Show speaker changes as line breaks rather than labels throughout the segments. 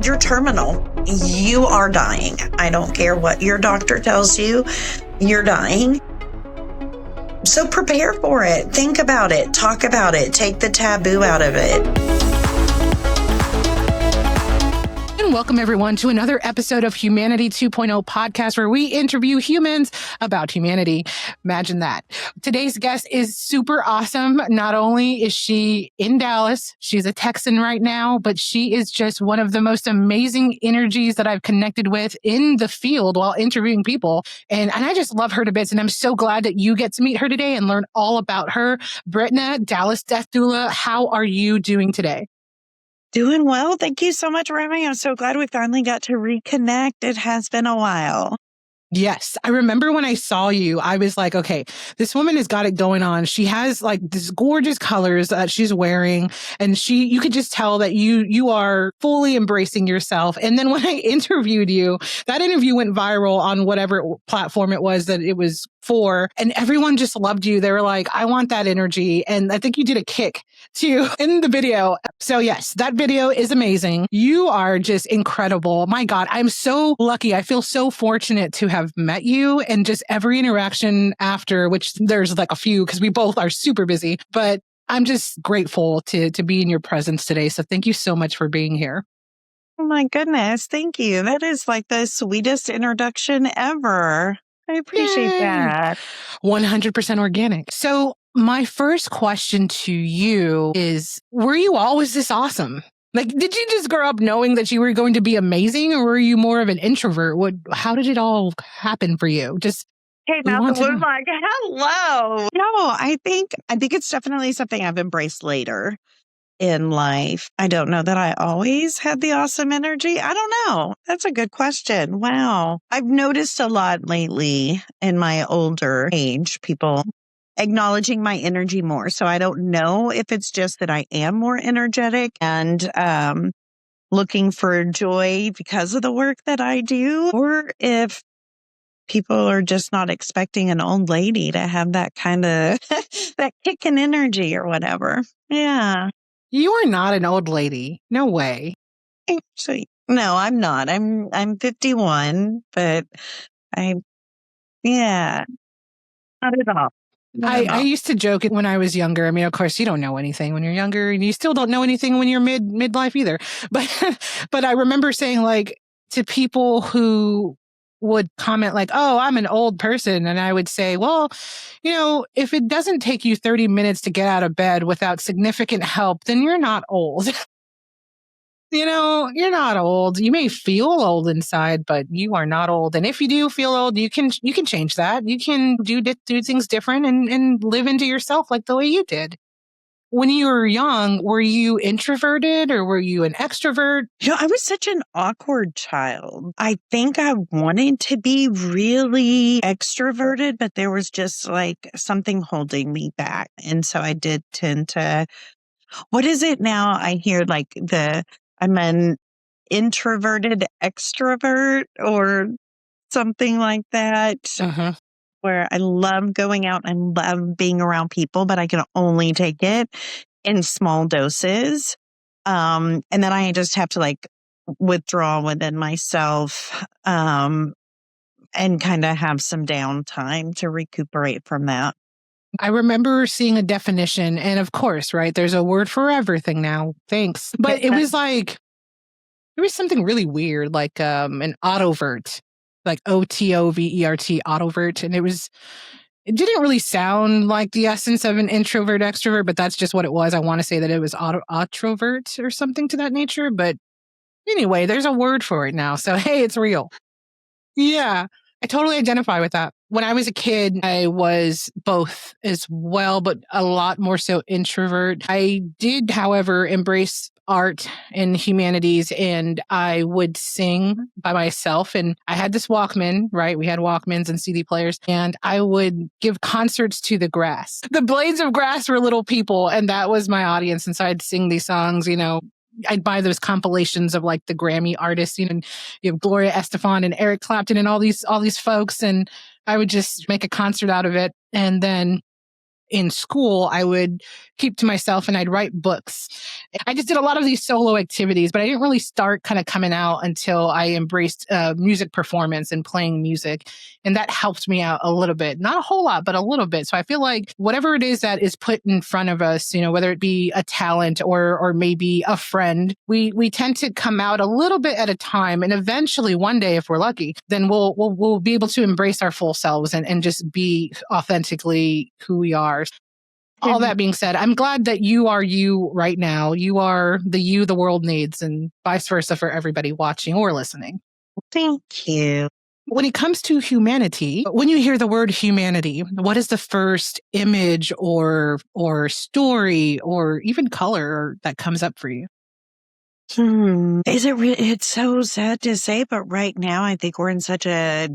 You're terminal. You are dying. I don't care what your doctor tells you, you're dying. So prepare for it. Think about it. Talk about it. Take the taboo out of it.
And welcome everyone to another episode of Humanity 2.0 podcast, where we interview humans about humanity. Imagine that. Today's guest is super awesome. Not only is she in Dallas, she's a Texan right now, but she is just one of the most amazing energies that I've connected with in the field while interviewing people. And I just love her to bits. And I'm so glad that you get to meet her today and learn all about her. Britna, Dallas Death Doula, how are you doing today?
Doing well. Thank you so much for having me. I'm so glad we finally got to reconnect. It has been a while.
Yes. I remember when I saw you, I was like, okay, this woman has got it going on. She has like these gorgeous colors that she's wearing, and you could just tell that you are fully embracing yourself. And then when I interviewed you, that interview went viral on whatever platform it was that it was for, and everyone just loved you. They were like, I want that energy. And I think you did a kick too in the video. So yes, that video is amazing. You are just incredible. My God, I'm so lucky. I feel so fortunate to have met you, and just every interaction after, which there's like a few because we both are super busy, but I'm just grateful to be in your presence today. So thank you so much for being here.
Oh my goodness. Thank you. That is like the sweetest introduction ever. I appreciate that.
100% organic. So my first question to you is, were you always this awesome? Like, did you just grow up knowing that you were going to be amazing, or were you more of an introvert? How did it all happen for you? Just
came out the womb like, hello. No, I think it's definitely something I've embraced later in life. I don't know that I always had the awesome energy. I don't know. That's a good question. Wow. I've noticed a lot lately in my older age, people acknowledging my energy more. So I don't know if it's just that I am more energetic and looking for joy because of the work that I do, or if people are just not expecting an old lady to have that kind of that kick in energy or whatever. Yeah.
You are not an old lady. No way.
Actually, no, I'm not. I'm 51, but yeah, not at all.
I used to joke it when I was younger. I mean, of course, you don't know anything when you're younger, and you still don't know anything when you're midlife either. But I remember saying, like, to people who would comment like, oh, I'm an old person. And I would say, well, if it doesn't take you 30 minutes to get out of bed without significant help, then you're not old. You're not old. You may feel old inside, but you are not old. And if you do feel old, you can change that. You can do things different and live into yourself like the way you did. When you were young, were you introverted or were you an extrovert?
I was such an awkward child. I think I wanted to be really extroverted, but there was just like something holding me back. And so I did tend to, what is it now? I hear like I'm an introverted extrovert or something like that.
Uh-huh.
Where I love going out and love being around people, but I can only take it in small doses. And then I just have to like withdraw within myself and kind of have some downtime to recuperate from that.
I remember seeing a definition, and of course, right, there's a word for everything now. Thanks. But it was like, there was something really weird, like an autovert, like OTOVERT, autovert. And it didn't really sound like the essence of an introvert extrovert, but that's just what it was. I want to say that it was autrovert or something to that nature. But anyway, there's a word for it now. So, hey, it's real. Yeah, I totally identify with that. When I was a kid, I was both as well, but a lot more so introvert. I did, however, embrace art and humanities, and I would sing by myself. And I had this Walkman, right? We had Walkmans and CD players, and I would give concerts to the grass. The blades of grass were little people, and that was my audience. And so I'd sing these songs, I'd buy those compilations of like the Grammy artists, and you have Gloria Estefan and Eric Clapton and all these folks. And I would just make a concert out of it. And then in school, I would keep to myself and I'd write books. I just did a lot of these solo activities, but I didn't really start kind of coming out until I embraced music performance and playing music. And that helped me out a little bit, not a whole lot, but a little bit. So I feel like whatever it is that is put in front of us, whether it be a talent or maybe a friend, we tend to come out a little bit at a time. And eventually one day, if we're lucky, then we'll be able to embrace our full selves and just be authentically who we are. All that being said, I'm glad that you are you right now. You are the you the world needs, and vice versa for everybody watching or listening.
Thank you.
When it comes to humanity, when you hear the word humanity, what is the first image or story or even color that comes up for you?
Is it it's so sad to say, but right now I think we're in such a,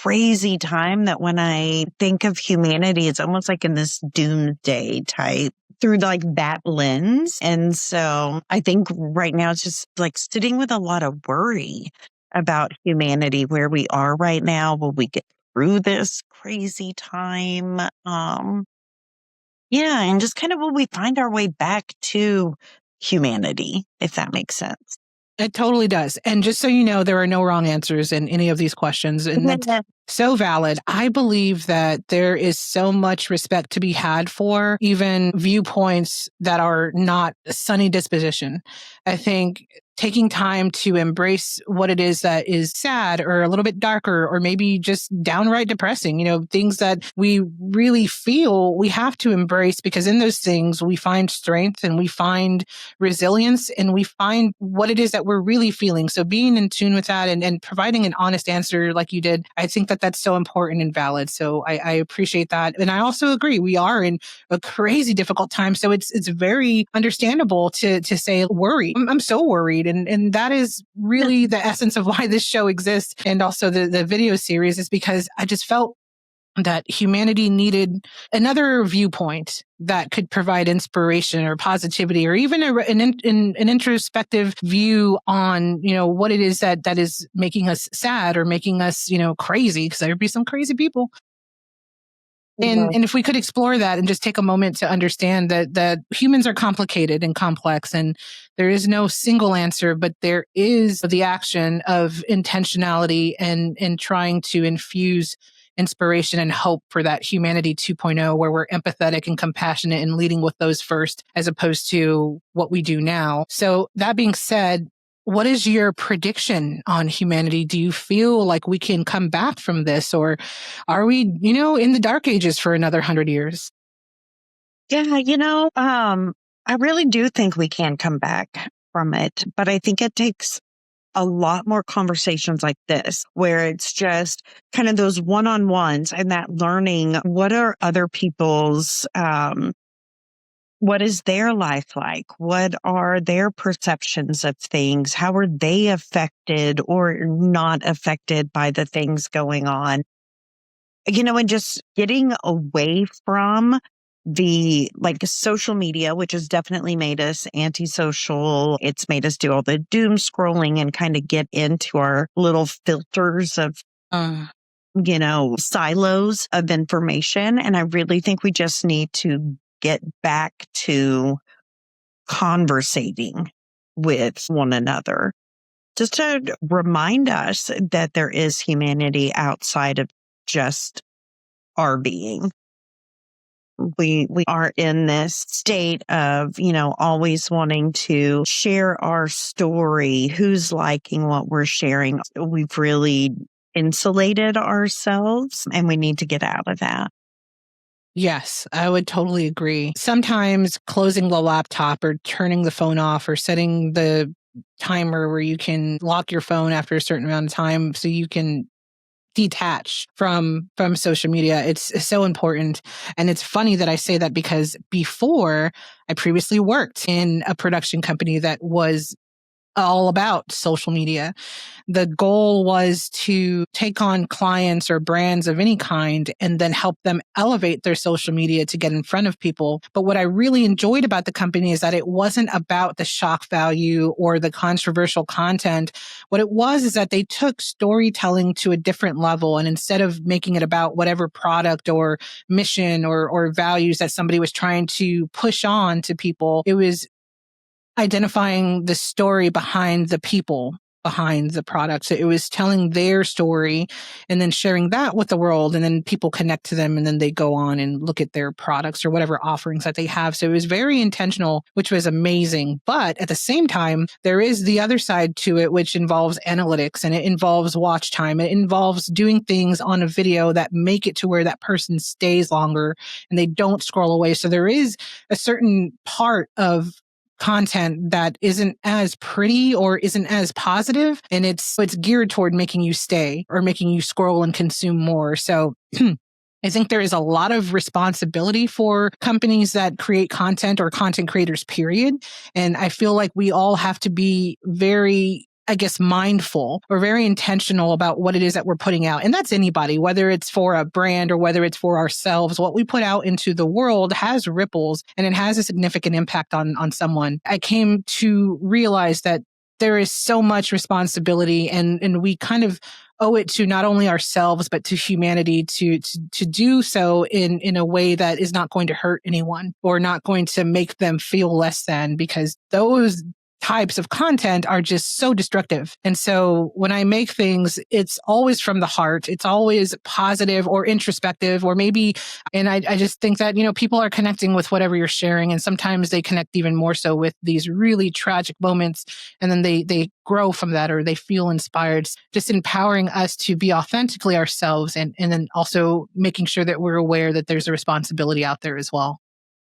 crazy time that when I think of humanity, it's almost like in this doomsday type through like that lens. And so I think right now it's just like sitting with a lot of worry about humanity, where we are right now. Will we get through this crazy time? Yeah, and just kind of will we find our way back to humanity, if that makes sense.
It totally does. And just so you know, there are no wrong answers in any of these questions. And that's so valid. I believe that there is so much respect to be had for even viewpoints that are not a sunny disposition. I think taking time to embrace what it is that is sad or a little bit darker or maybe just downright depressing, things that we really feel we have to embrace, because in those things we find strength and we find resilience and we find what it is that we're really feeling. So being in tune with that and providing an honest answer like you did, I think that that's so important and valid. So I appreciate that. And I also agree, we are in a crazy difficult time. So it's very understandable to say worry. I'm so worried. And that is really the essence of why this show exists. And also the video series is because I just felt that humanity needed another viewpoint that could provide inspiration or positivity or even an introspective view on, what it is that is making us sad or making us, crazy, because there'd be some crazy people. And if we could explore that and just take a moment to understand that humans are complicated and complex, and there is no single answer, but there is the action of intentionality and trying to infuse inspiration and hope for that humanity 2.0, where we're empathetic and compassionate and leading with those first, as opposed to what we do now. So that being said, what is your prediction on humanity? Do you feel like we can come back from this, or are we, in the dark ages for another 100 years?
Yeah, I really do think we can come back from it, but I think it takes a lot more conversations like this, where it's just kind of those one-on-ones and that learning, what are other people's, what is their life like? What are their perceptions of things? How are they affected or not affected by the things going on? And just getting away from the social media, which has definitely made us antisocial. It's made us do all the doom scrolling and kind of get into our little filters of, silos of information. And I really think we just need to get back to conversating with one another, just to remind us that there is humanity outside of just our being. We are in this state of, always wanting to share our story, who's liking what we're sharing. We've really insulated ourselves, and we need to get out of that.
Yes, I would totally agree. Sometimes closing the laptop or turning the phone off or setting the timer where you can lock your phone after a certain amount of time so you can detach from social media. It's so important. And it's funny that I say that, because before, I previously worked in a production company that was all about social media. The goal was to take on clients or brands of any kind and then help them elevate their social media to get in front of people. But what I really enjoyed about the company is that it wasn't about the shock value or the controversial content. What it was is that they took storytelling to a different level. And instead of making it about whatever product or mission or values that somebody was trying to push on to people, it was identifying the story behind the people behind the product. So it was telling their story and then sharing that with the world, and then people connect to them and then they go on and look at their products or whatever offerings that they have. So it was very intentional, which was amazing. But at the same time, there is the other side to it, which involves analytics, and it involves watch time. It involves doing things on a video that make it to where that person stays longer and they don't scroll away. So there is a certain part of content that isn't as pretty or isn't as positive, and it's geared toward making you stay or making you scroll and consume more. So I think there is a lot of responsibility for companies that create content or content creators, period. And I feel like we all have to be very, I guess, mindful or very intentional about what it is that we're putting out. And that's anybody, whether it's for a brand or whether it's for ourselves. What we put out into the world has ripples and it has a significant impact on someone. I came to realize that there is so much responsibility, and we kind of owe it to not only ourselves, but to humanity to do so in a way that is not going to hurt anyone or not going to make them feel less than, because those types of content are just so destructive. And so when I make things, it's always from the heart. It's always positive or introspective or maybe, and I just think that, people are connecting with whatever you're sharing. And sometimes they connect even more so with these really tragic moments. And then they grow from that, or they feel inspired, just empowering us to be authentically ourselves. And then also making sure that we're aware that there's a responsibility out there as well.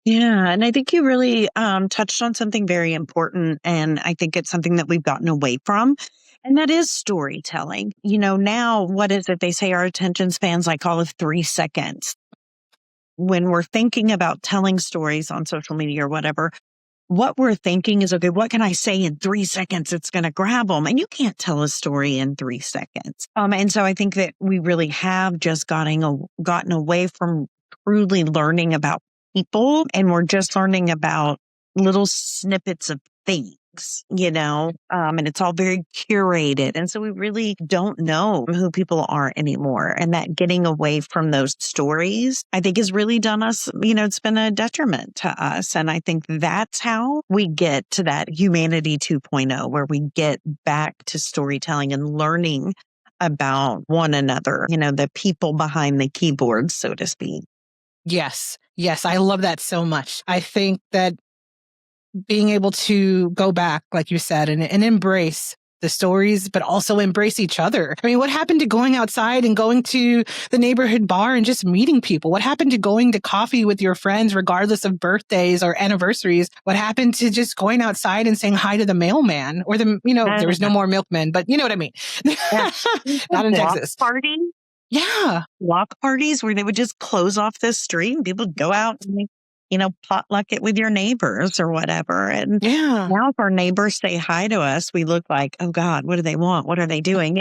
Yeah. And I think you really touched on something very important. And I think it's something that we've gotten away from. And that is storytelling. Now, what is it? They say our attention spans like all of 3 seconds. When we're thinking about telling stories on social media or whatever, what we're thinking is, okay, what can I say in 3 seconds? It's going to grab them. And you can't tell a story in 3 seconds. And so I think that we really have just gotten away from truly learning about people, and we're just learning about little snippets of things, and it's all very curated. And so we really don't know who people are anymore. And that getting away from those stories, I think, has really done us, it's been a detriment to us. And I think that's how we get to that humanity 2.0, where we get back to storytelling and learning about one another, the people behind the keyboard, so to speak.
Yes. I love that so much. I think that being able to go back, like you said, and embrace the stories, but also embrace each other. I mean, what happened to going outside and going to the neighborhood bar and just meeting people? What happened to going to coffee with your friends, regardless of birthdays or anniversaries? What happened to just going outside and saying hi to the mailman or there was no more milkmen, but you know what I mean?
Yeah.
Not in Texas.
Party.
Yeah.
Walk parties where they would just close off the street and people would go out and, potluck it with your neighbors or whatever. And now if our neighbors say hi to us, we look like, oh God, what do they want? What are they doing?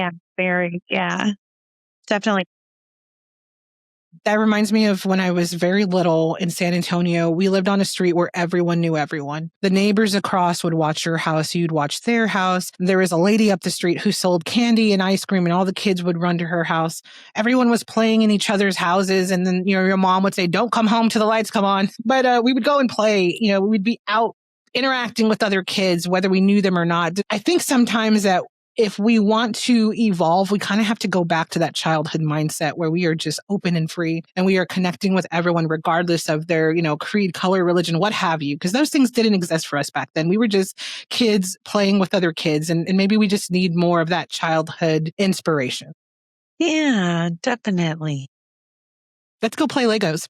Definitely.
That reminds me of when I was very little in San Antonio. We lived on a street where everyone knew everyone. The neighbors across would watch your house. You'd watch their house. There was a lady up the street who sold candy and ice cream, and all the kids would run to her house. Everyone was playing in each other's houses. And then, your mom would say, don't come home till the lights come on. But we would go and play. We'd be out interacting with other kids, whether we knew them or not. I think sometimes that if we want to evolve, we kind of have to go back to that childhood mindset where we are just open and free and we are connecting with everyone regardless of their, creed, color, religion, what have you. Because those things didn't exist for us back then. We were just kids playing with other kids. And maybe we just need more of that childhood inspiration.
Yeah, definitely.
Let's go play Legos.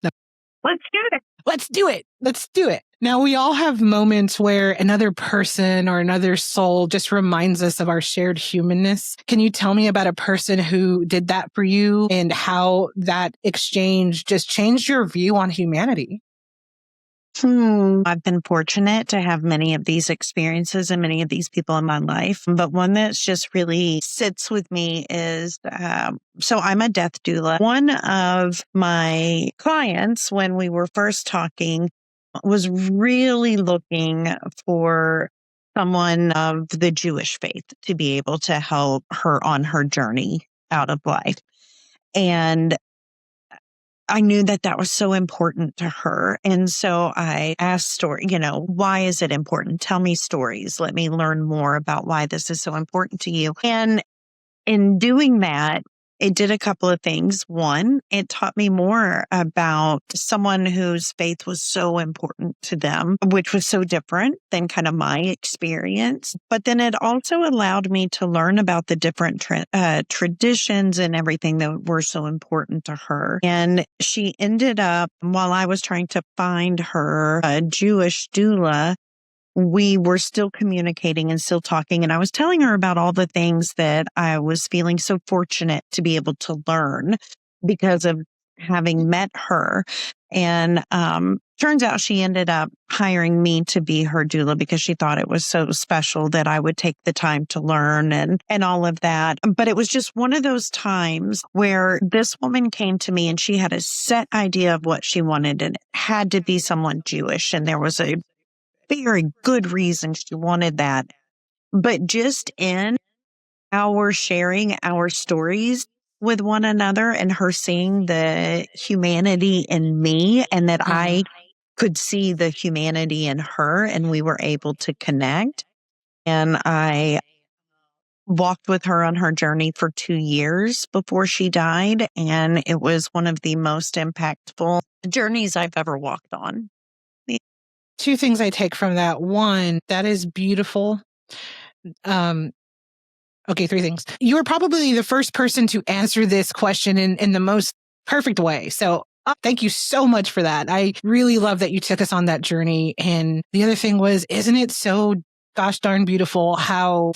Let's do it.
Let's do it. Now, we all have moments where another person or another soul just reminds us of our shared humanness. Can you tell me about a person who did that for you and how that exchange just changed your view on humanity?
I've been fortunate to have many of these experiences and many of these people in my life. But one that's just really sits with me is, so I'm a death doula. One of my clients, when we were first talking, was really looking for someone of the Jewish faith to be able to help her on her journey out of life. And I knew that that was so important to her. And so I asked her, why is it important? Tell me stories. Let me learn more about why this is so important to you. And in doing that, it did a couple of things. One, it taught me more about someone whose faith was so important to them, which was so different than kind of my experience. But then it also allowed me to learn about the different traditions and everything that were so important to her. And she ended up, while I was trying to find her a Jewish doula, we were still communicating and still talking. And I was telling her about all the things that I was feeling so fortunate to be able to learn because of having met her. And turns out she ended up hiring me to be her doula because she thought it was so special that I would take the time to learn and all of that. But it was just one of those times where this woman came to me and she had a set idea of what she wanted, and it had to be someone Jewish. And there was a very good reason she wanted that. But just in our sharing our stories with one another and her seeing the humanity in me and that I could see the humanity in her, and we were able to connect. And I walked with her on her journey for 2 years before she died. And it was one of the most impactful journeys I've ever walked on.
Two things I take from that. One, that is beautiful. Okay, three things. You were probably the first person to answer this question in the most perfect way. So thank you so much for that. I really love that you took us on that journey. And the other thing was, isn't it so gosh darn beautiful how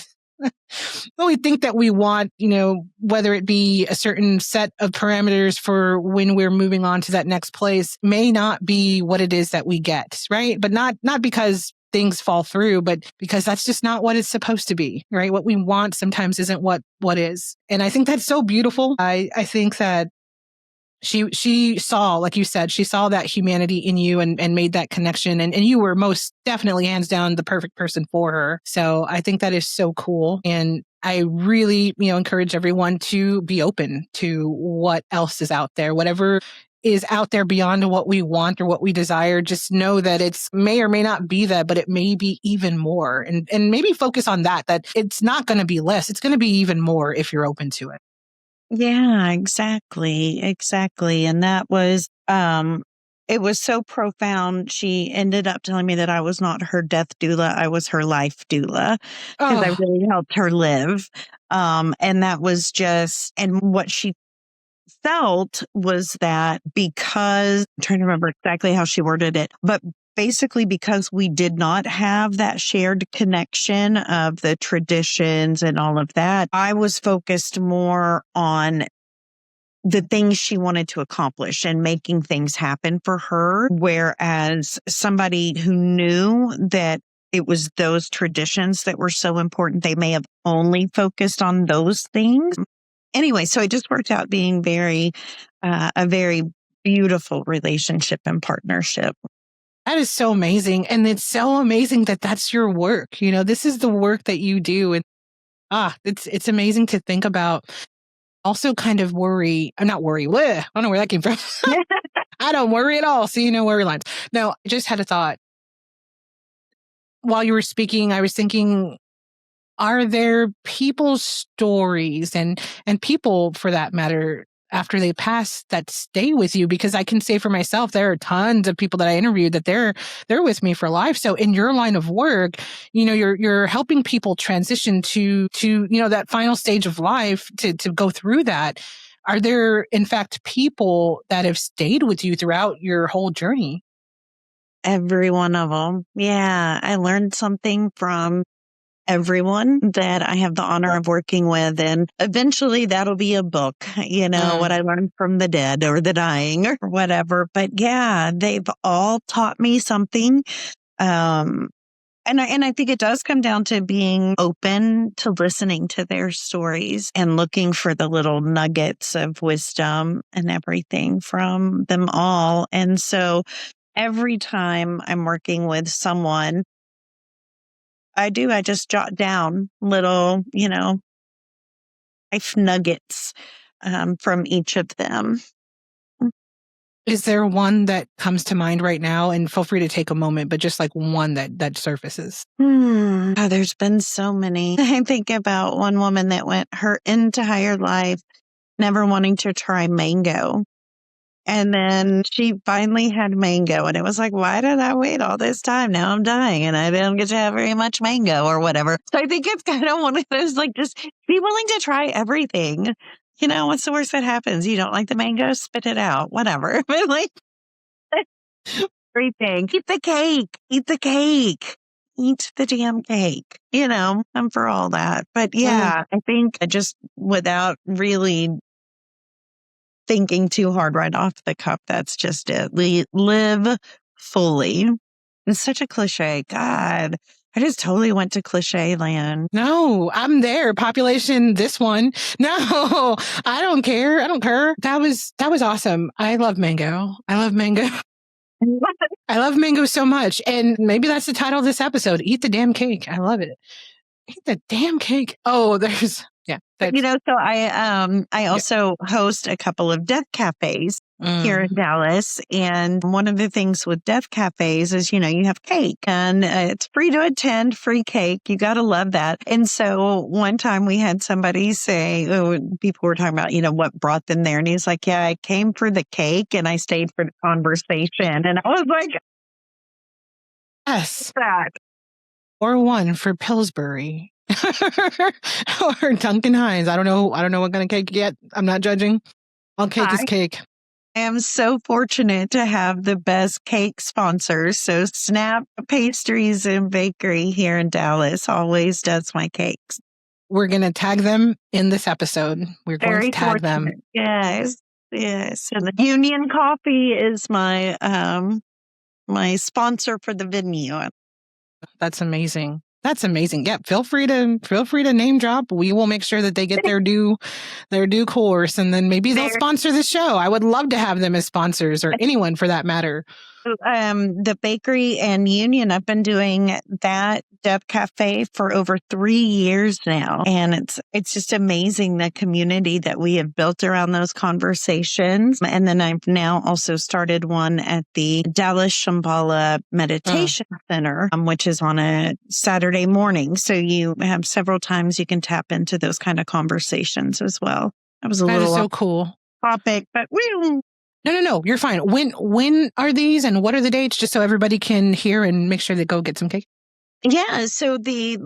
we think that we want, whether it be a certain set of parameters for when we're moving on to that next place may not be what it is that we get, right? But not because things fall through, but because that's just not what it's supposed to be, right? What we want sometimes isn't what is. And I think that's so beautiful. I think that she saw, like you said, she saw that humanity in you and made that connection. And you were most definitely hands down the perfect person for her. So I think that is so cool. And I really, encourage everyone to be open to what else is out there, whatever is out there beyond what we want or what we desire. Just know that it's may or may not be that, but it may be even more. And maybe focus on that it's not going to be less. It's going to be even more if you're open to it.
Yeah, exactly. Exactly. And that was, it was so profound. She ended up telling me that I was not her death doula. I was her life doula because I really helped her live. And that was and what she felt was that because I'm trying to remember exactly how she worded it, but basically because we did not have that shared connection of the traditions and all of that, I was focused more on the things she wanted to accomplish and making things happen for her. Whereas somebody who knew that it was those traditions that were so important, they may have only focused on those things. Anyway, so it just worked out being a very beautiful relationship and partnership.
That is so amazing. And it's so amazing that that's your work. This is the work that you do. And it's amazing to think about. Also kind of worry. I'm not worry. Bleh, I don't know where that came from. I don't worry at all. So, worry lines. No, I just had a thought. While you were speaking, I was thinking, are there people's stories and people for that matter after they pass that stay with you? Because I can say for myself, there are tons of people that I interviewed that they're with me for life. So in your line of work, you're helping people transition to that final stage of life to go through that. Are there in fact people that have stayed with you throughout your whole journey?
Every one of them. Yeah, I learned something from everyone that I have the honor of working with. And eventually that'll be a book, what I learned from the dead or the dying or whatever. But yeah, they've all taught me something. And I think it does come down to being open to listening to their stories and looking for the little nuggets of wisdom and everything from them all. And so every time I'm working with someone, I just jot down little, life nuggets from each of them.
Is there one that comes to mind right now? And feel free to take a moment, but just like one that surfaces.
Oh, there's been so many. I think about one woman that went her entire life never wanting to try mango. And then she finally had mango, and it was like, why did I wait all this time? Now I'm dying and I don't get to have very much mango or whatever. So I think it's kind of one of those, like, just be willing to try everything. You know, what's the worst that happens? You don't like the mango, spit it out, whatever. But like, everything. Eat the cake. Eat the cake. Eat the damn cake. You know, I'm for all that. But yeah, I think just without really thinking too hard right off the cuff, that's just it. Live fully. It's such a cliche. God, I just totally went to cliche land.
No, I'm there. Population, this one. No, I don't care. I don't care. That was awesome. I love mango. I love mango. I love mango so much. And maybe that's the title of this episode. Eat the damn cake. I love it. Eat the damn cake. Oh, there's, yeah.
You know, so I also host a couple of death cafes here in Dallas. And one of the things with death cafes is, you know, you have cake and it's free to attend, free cake. You got to love that. And so one time we had somebody say, people were talking about, you know, what brought them there. And he's like, yeah, I came for the cake and I stayed for the conversation. And I was like,
yes.
That.
Or one for Pillsbury. Or Duncan Hines. I don't know what kind of cake you get. I'm not judging. All cake is cake.
I am so fortunate to have the best cake sponsors. So Snap Pastries and Bakery here in Dallas always does my cakes.
We're going to tag them in this episode. We're going to tag them.
Yes. Yes. And the Union Coffee is my my sponsor for the venue.
That's amazing. That's amazing. Yeah, feel free to name drop. We will make sure that they get their due course, and then maybe they'll sponsor the show. I would love to have them as sponsors, or anyone for that matter.
The bakery and Union, I've been doing that Death Cafe for over 3 years now. And it's just amazing the community that we have built around those conversations. And then I've now also started one at the Dallas Shambhala Meditation Center, which is on a Saturday morning. So you have several times you can tap into those kind of conversations as well. That was a little
so cool
topic, but we.
No, you're fine. When are these and what are the dates, just so everybody can hear and make sure they go get some cake?
Yeah, so the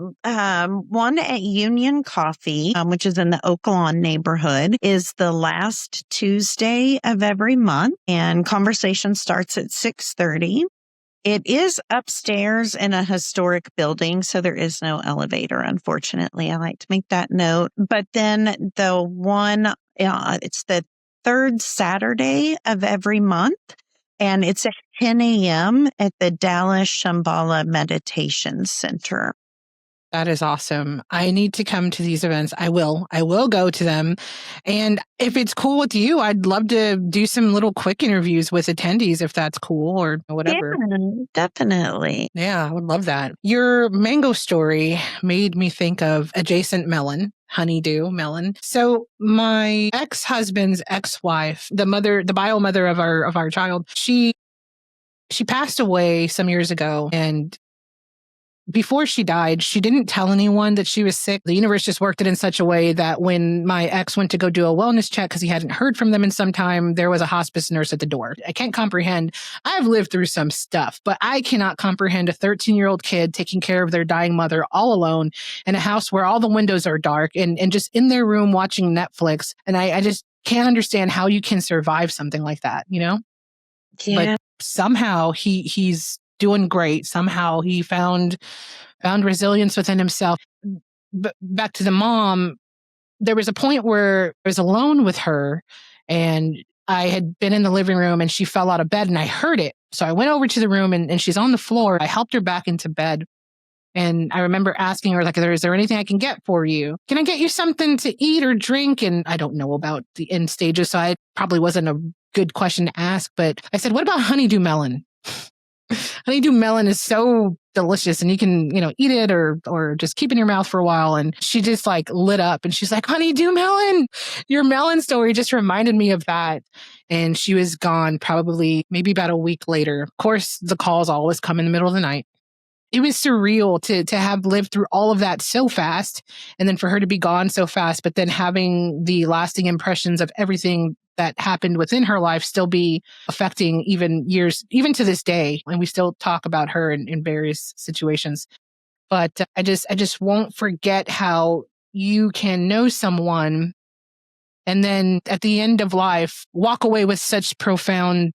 one at Union Coffee, which is in the Oak Lawn neighborhood, is the last Tuesday of every month, and conversation starts at 6:30. It is upstairs in a historic building, so there is no elevator, unfortunately. I like to make that note. But then the one, it's the third Saturday of every month, and it's at 10 a.m. at the Dallas Shambhala Meditation Center.
That is awesome. I need to come to these events. I will go to them. And if it's cool with you, I'd love to do some little quick interviews with attendees if that's cool or whatever.
Yeah, definitely.
Yeah, I would love that. Your mango story made me think of adjacent melon. Honeydew melon. So my ex-husband's ex-wife, the bio mother of our child, she passed away some years ago, and before she died, she didn't tell anyone that she was sick. The universe just worked it in such a way that when my ex went to go do a wellness check because he hadn't heard from them in some time, there was a hospice nurse at the door. I can't comprehend. I've lived through some stuff, but I cannot comprehend a 13-year-old kid taking care of their dying mother all alone in a house where all the windows are dark and just in their room watching Netflix. And I just can't understand how you can survive something like that, you know?
Yeah.
But somehow he's doing great. Somehow he found resilience within himself. But back to the mom, there was a point where I was alone with her and I had been in the living room and she fell out of bed and I heard it. So I went over to the room and she's on the floor. I helped her back into bed. And I remember asking her, like, is there anything I can get for you? Can I get you something to eat or drink? And I don't know about the end stages, so I probably wasn't a good question to ask. But I said, what about honeydew melon? Honeydew melon is so delicious, and you can, eat it or just keep it in your mouth for a while. And she just like lit up and she's like, honeydew melon, your melon story just reminded me of that. And she was gone probably maybe about a week later. Of course, the calls always come in the middle of the night. It was surreal to have lived through all of that so fast, and then for her to be gone so fast, but then having the lasting impressions of everything that happened within her life still be affecting even years, even to this day. And we still talk about her in various situations. But I just won't forget how you can know someone and then at the end of life walk away with such profound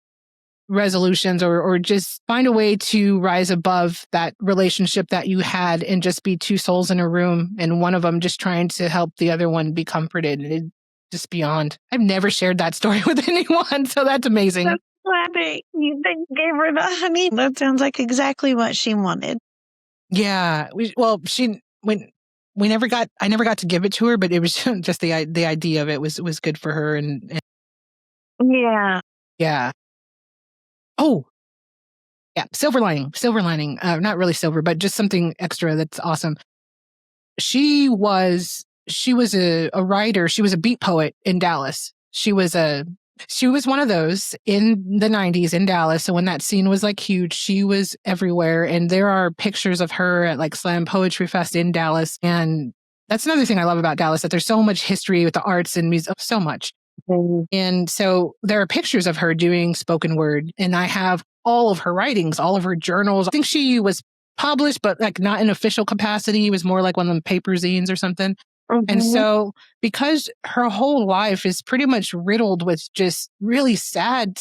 resolutions, or just find a way to rise above that relationship that you had and just be two souls in a room and one of them just trying to help the other one be comforted. It just beyond. I've never shared that story with anyone, so that's amazing.
That's glad they gave her the honey. That sounds like exactly what she wanted.
Yeah. I never got to give it to her, but it was just the idea of it was good for her. And
yeah.
Yeah. Oh, yeah. Silver lining. Not really silver, but just something extra that's awesome. She was a writer. She was a beat poet in Dallas. She was one of those in the 90s in Dallas. So when that scene was like huge, she was everywhere. And there are pictures of her at like Slam Poetry Fest in Dallas. And that's another thing I love about Dallas, that there's so much history with the arts and music, so much. And so there are pictures of her doing spoken word, and I have all of her writings, all of her journals. I think she was published, but like not in official capacity. It was more like one of them paper zines or something. Mm-hmm. And so because her whole life is pretty much riddled with just really sad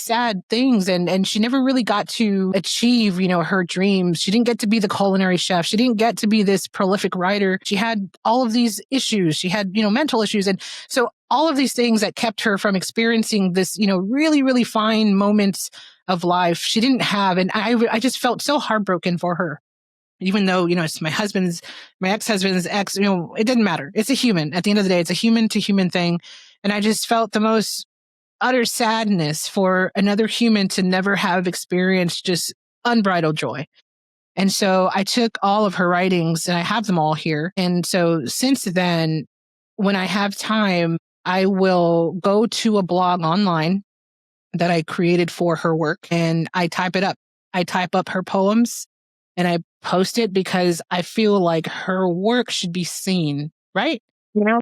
things, and she never really got to achieve, her dreams. She didn't get to be the culinary chef. She didn't get to be this prolific writer. She had all of these issues. She had, mental issues. And so all of these things that kept her from experiencing this, really, really fine moments of life she didn't have. And I just felt so heartbroken for her. Even though, it's my ex-husband's ex, it didn't matter. It's a human. At the end of the day, it's a human to human thing. And I just felt the most utter sadness for another human to never have experienced just unbridled joy. And so I took all of her writings, and I have them all here. And so since then, when I have time, I will go to a blog online that I created for her work, and I type it up. I type up her poems and I post it because I feel like her work should be seen, right?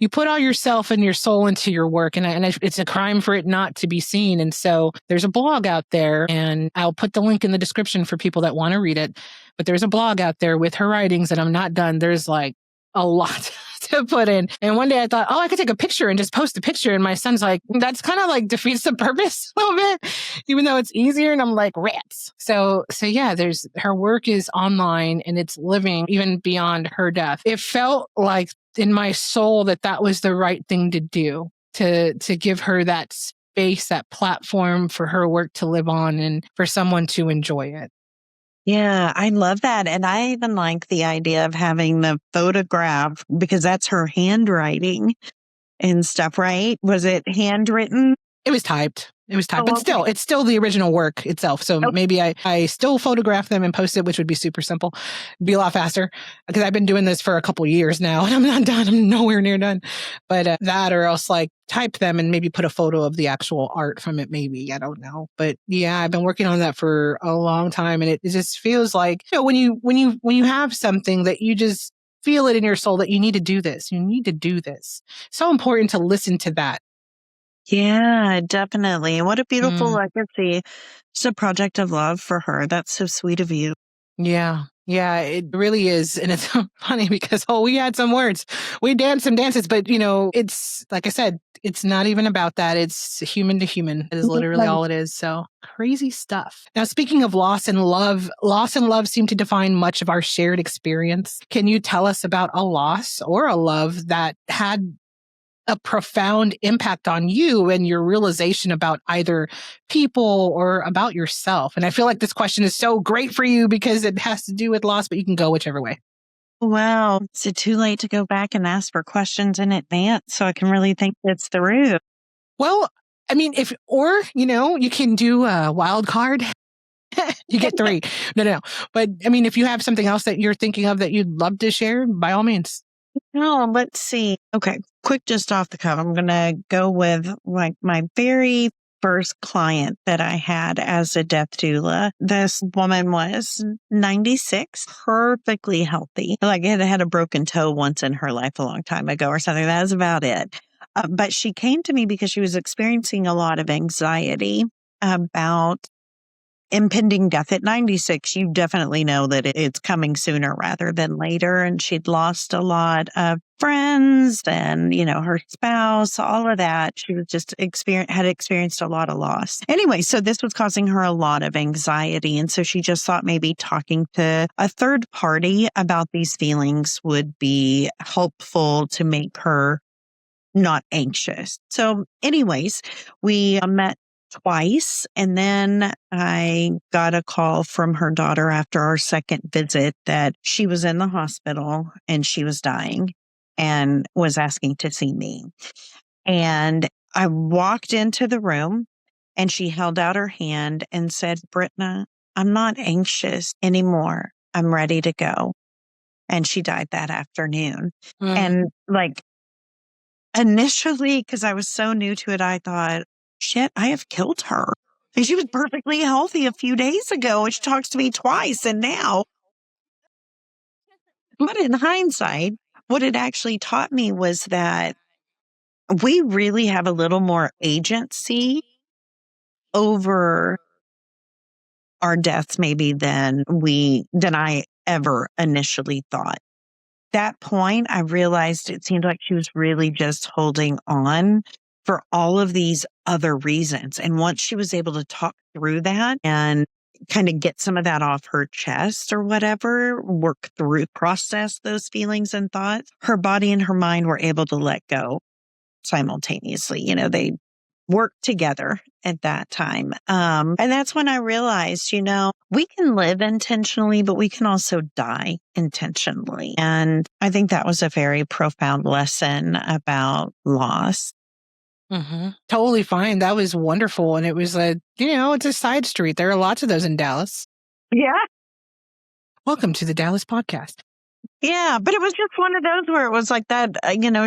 You put all yourself and your soul into your work, and it's a crime for it not to be seen. And so there's a blog out there, and I'll put the link in the description for people that want to read it. But there's a blog out there with her writings, and I'm not done. There's like a lot to put in. And one day I thought, I could take a picture and just post a picture. And my son's like, that's kind of like defeats the purpose a little bit, even though it's easier. And I'm like, rats. So yeah, her work is online and it's living even beyond her death. It felt like in my soul that was the right thing to do, to give her that space, that platform for her work to live on and for someone to enjoy it.
Yeah, I love that. And I even like the idea of having the photograph, because that's her handwriting and stuff, right? Was it handwritten?
It was typed. But still, it's still the original work itself. So maybe I still photograph them and post it, which would be super simple. It'd be a lot faster, because I've been doing this for a couple years now and I'm not done. I'm nowhere near done. But that, or else like type them and maybe put a photo of the actual art from it. Maybe, I don't know. But yeah, I've been working on that for a long time, and it just feels like, when you have something that you just feel it in your soul that you need to do this. You need to do this. So important to listen to that.
Yeah, definitely. What a beautiful legacy. It's a project of love for her. That's so sweet of you.
Yeah, it really is. And it's funny because, we had some words. We danced some dances, but, it's like I said, it's not even about that. It's human to human. It is literally all it is. So crazy stuff. Now, speaking of loss and love seem to define much of our shared experience. Can you tell us about a loss or a love that had a profound impact on you and your realization about either people or about yourself? And I feel like this question is so great for you because it has to do with loss, but you can go whichever way.
Wow. Is it too late to go back and ask for questions in advance so I can really think this through?
Well, I mean, you can do a wild card. You get 3. No. But I mean, if you have something else that you're thinking of that you'd love to share, by all means.
No, let's see. Okay, quick, just off the cuff. I'm going to go with like my very first client that I had as a death doula. This woman was 96, perfectly healthy. Like it had a broken toe once in her life a long time ago or something. That was about it. But she came to me because she was experiencing a lot of anxiety about impending death. At 96, you definitely know that it's coming sooner rather than later. And she'd lost a lot of friends and, her spouse, all of that. She was just had experienced a lot of loss. Anyway, so this was causing her a lot of anxiety. And so she just thought maybe talking to a third party about these feelings would be helpful to make her not anxious. So anyways, we met twice. And then I got a call from her daughter after our second visit that she was in the hospital and she was dying and was asking to see me. And I walked into the room and she held out her hand and said, Britna, I'm not anxious anymore. I'm ready to go. And she died that afternoon. And like, initially, because I was so new to it, I thought, shit, I have killed her. And she was perfectly healthy a few days ago, and she talks to me twice. And now, but in hindsight, what it actually taught me was that we really have a little more agency over our deaths, maybe than I ever initially thought. That point, I realized it seemed like she was really just holding on for all of these other reasons. And once she was able to talk through that and kind of get some of that off her chest or whatever, process those feelings and thoughts, her body and her mind were able to let go simultaneously. They worked together at that time. And that's when I realized, we can live intentionally, but we can also die intentionally. And I think that was a very profound lesson about loss.
Totally fine. That was wonderful. And it was it's a side street. There are lots of those in Dallas.
Yeah.
Welcome to the Dallas podcast.
Yeah, but it was just one of those where it was like that,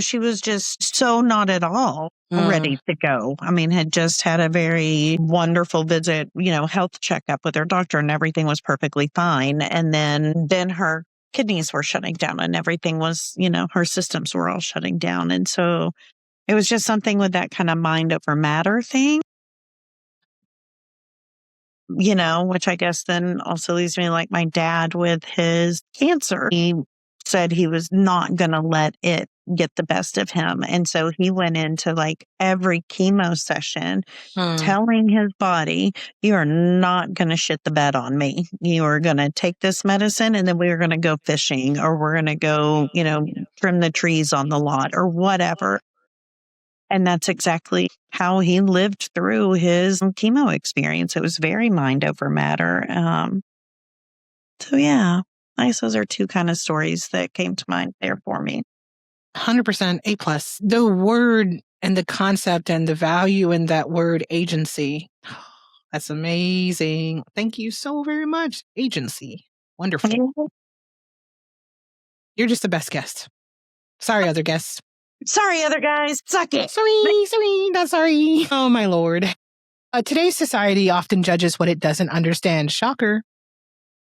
she was just so not at all ready to go. I mean, had just had a very wonderful visit, health checkup with her doctor and everything was perfectly fine. And then her kidneys were shutting down and everything was, her systems were all shutting down. And so it was just something with that kind of mind over matter thing. Which I guess then also leaves me like my dad with his cancer. He said he was not going to let it get the best of him. And so he went into like every chemo session telling his body, you are not going to shit the bed on me. You are going to take this medicine and then we are going to go fishing or we're going to go, trim the trees on the lot or whatever. And that's exactly how he lived through his chemo experience. It was very mind over matter. So yeah, I guess those are two kind of stories that came to mind there for me.
100% A+. The word and the concept and the value in that word agency. That's amazing. Thank you so very much. Agency. Wonderful. You're just the best guest. Sorry, other guests.
Sorry, other guys. Suck it.
Sorry, not sorry. Oh, my Lord. Today's society often judges what it doesn't understand. Shocker.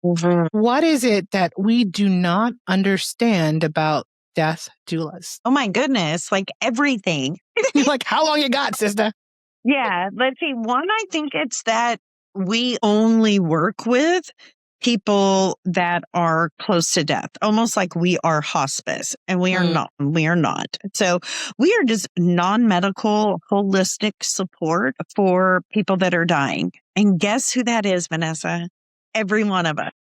What is it that we do not understand about death doulas?
Oh, my goodness. Like everything.
Like, how long you got, sister?
Yeah. Let's see. One, I think it's that we only work with people that are close to death, almost like we are hospice, and we are not. We are not. So we are just non-medical, holistic support for people that are dying. And guess who that is, Vanessa? Every one of us.